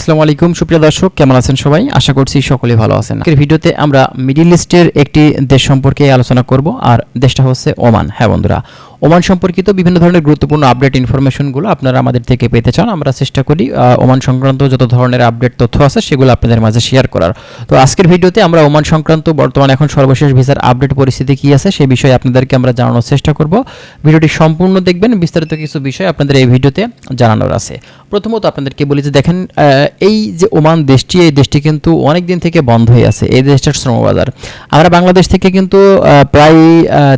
আসসালামু আলাইকুম সুপ্রিয় দর্শক, কেমন আছেন সবাই? আশা করছি সকলেই ভালো আছেন। আজকের ভিডিওতে আমরা মিডল ইস্টের একটি দেশ সম্পর্কে আলোচনা করব, আর দেশটা হচ্ছে ওমান। হ্যাঁ বন্ধুরা, ওমান সম্পর্কিত বিভিন্ন ধরনের গুরুত্বপূর্ণ আপডেট ইনফরমেশনগুলো আপনারা আমাদের থেকে পেতে চান। আমরা চেষ্টা করি ওমান সংক্রান্ত যত ধরনের আপডেট তথ্য আছে সেগুলো আপনাদের মাঝে শেয়ার করার। তো আজকের ভিডিওতে আমরা ওমান সংক্রান্ত বর্তমানে এখন সর্বশেষ ভিসার আপডেট পরিস্থিতি কী আছে সেই বিষয়ে আপনাদেরকে আমরা জানানোর চেষ্টা করব। ভিডিওটি সম্পূর্ণ দেখবেন, বিস্তারিত কিছু বিষয় আপনাদের এই ভিডিওতে জানানোর আছে। প্রথমত আপনাদেরকে বলি যে দেখেন, এই যে ওমান দেশটি, এই দেশটি কিন্তু অনেক দিন থেকে বন্ধ হয়ে আছে। এই দেশটার শ্রমবাজার আমরা বাংলাদেশ থেকে কিন্তু প্রায়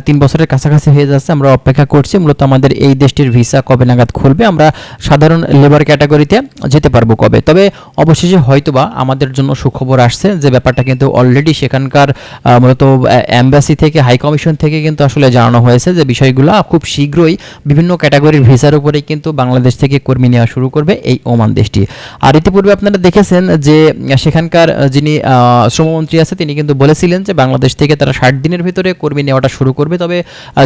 3 বছরের কাছাকাছি হয়ে যাচ্ছে আমরা অপেক্ষা করছি। মূলত আমাদের এই দেশটির ভিসা কবে নাগাদ খুলবে, আমরা সাধারণ লেবার ক্যাটাগরিতে যেতে পারবো কবে। তবে অবশেষে হয়তোবা আমাদের জন্য সুখবর আসছে যে ব্যাপারটা কিন্তু অলরেডি সেখানকার মূলত এম্বাসি থেকে, হাই কমিশন থেকে কিন্তু আসলে জানানো হয়েছে যে বিষয়গুলো খুব শীঘ্রই বিভিন্ন ক্যাটাগরির ভিসার উপরেই কিন্তু বাংলাদেশ থেকে কর্মী নেওয়া শুরু করবে এই ওমান দেশটি। আর ইতিপূর্বে আপনারা দেখেছেন যে সেখানকার যিনি শ্রমমন্ত্রী আছে তিনি কিন্তু বলেছিলেন যে বাংলাদেশ থেকে তারা 60 দিনের ভিতরে কর্মী নেওয়াটা শুরু করবে। তবে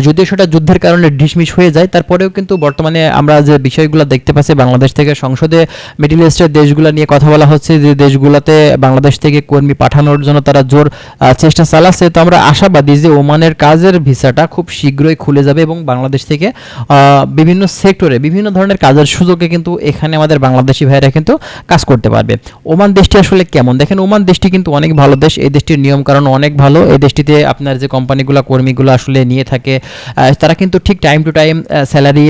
যদিও সেটা যুদ্ধের কারণে ডিসমিস হয়ে যায়, তারপরেও কিন্তু বর্তমানে আমরা যে বিষয়গুলো দেখতে পাচ্ছি, বাংলাদেশ থেকে সংসদে মিডল ইস্টের দেশগুলো নিয়ে কথা বলা হচ্ছে, যে দেশগুলোতে বাংলাদেশ থেকে কর্মী পাঠানোর জন্য তারা জোর চেষ্টা চালাচ্ছে। তো আমরা আশাবাদী যে ওমানের কাজের ভিসাটা খুব শীঘ্রই খুলে যাবে এবং বাংলাদেশ থেকে বিভিন্ন সেক্টরে বিভিন্ন ধরনের কাজের সুযোগে কিন্তু এখানে আমাদের বাংলাদেশি ভাইরা কিন্তু কাজ করতে পারবে। ওমান দেশটি আসলে কেমন দেখেন, ওমান দেশটি কিন্তু অনেক ভালো দেশ। এই দেশটির নিয়ম কারণ অনেক ভালো। এই দেশটিতে আপনার যে কোম্পানিগুলো কর্মীগুলো আসলে নিয়ে থাকে তারা কিন্তু ঠিক টাইম টু টাইম স্যালারি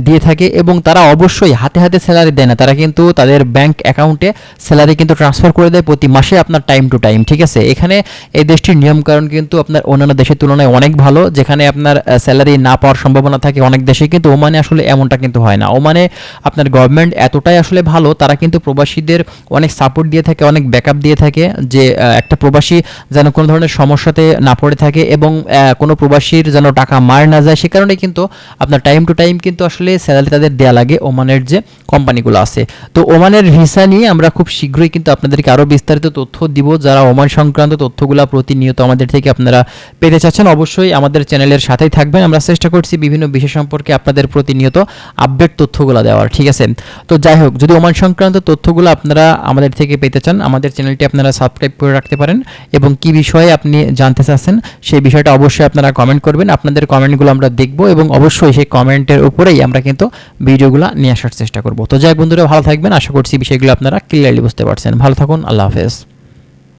দিয়ে থাকে, এবং তারা অবশ্যই হাতে হাতে স্যালারি দেয় না, তারা কিন্তু তাদের ব্যাংক অ্যাকাউন্টে স্যালারি কিন্তু ট্রান্সফার করে দেয় প্রতি মাসে আপনার টাইম টু টাইম। ঠিক আছে, এখানে এই দেশটির নিয়ম কারণ কিন্তু আপনার অন্যান্য দেশের তুলনায় অনেক ভালো। যেখানে আপনার স্যালারি না পাওয়ার সম্ভাবনা থাকে অনেক দেশে, কিন্তু ওমানে আসলে এমনটা কিন্তু হয় না। ওমানে আপনার গভর্নমেন্ট এতটাই আসলে ভালো, তারা কিন্তু প্রবাসীদের অনেক সাপোর্ট দিয়ে থাকে, অনেক ব্যাকআপ দিয়ে থাকে, যে একটা প্রবাসী যেন কোনো ধরনের সমস্যাতে না পড়ে থাকে এবং কোনো প্রবাসীর যেন টাকা মার না যায়। সে কারণে কিন্তু আপনার টাইম টু টাইম কিন্তু আসলে স্যালারি তাদের দেয়া লাগে ওমানের যে কোম্পানিগুলো আছে। তো ওমানের ভিসা নিয়ে আমরা খুব শীঘ্রই কিন্তু আপনাদেরকে আরও বিস্তারিত তথ্য দিব। যারা ওমান সংক্রান্ত তথ্যগুলো প্রতিনিয়ত আমাদের থেকে আপনারা পেতে চাচ্ছেন, অবশ্যই আমাদের চ্যানেলের সাথেই থাকবেন। আমরা চেষ্টা করছি বিভিন্ন বিষয় সম্পর্কে আপনাদের প্রতিনিয়ত আপডেট তথ্যগুলো দেওয়ার। ঠিক আছে, তো যাই হোক, যদি ওমান সংক্রান্ত তথ্যগুলো আপনারা আমাদের থেকে পেতে চান, আমাদের চ্যানেলটি আপনারা সাবস্ক্রাইব করে রাখতে পারেন, এবং কি বিষয়ে আপনি জানতে চাচ্ছেন সেই বিষয়টা অবশ্যই আপনারা কমেন্ট করবেন। আপনাদের কমেন্টগুলো আমরা দেখব এবং অবশ্যই সেই কমেন্টের উপরেই আমরা কিন্তু ভিডিওগুলো নিয়ে আসার চেষ্টা করব। তো যাই বন্ধুরা, ভালো থাকবেন। আশা করছি বিষয়গুলো আপনারা ক্লিয়ারলি বুঝতে পারছেন। ভালো থাকুন, আল্লাহ হাফেজ।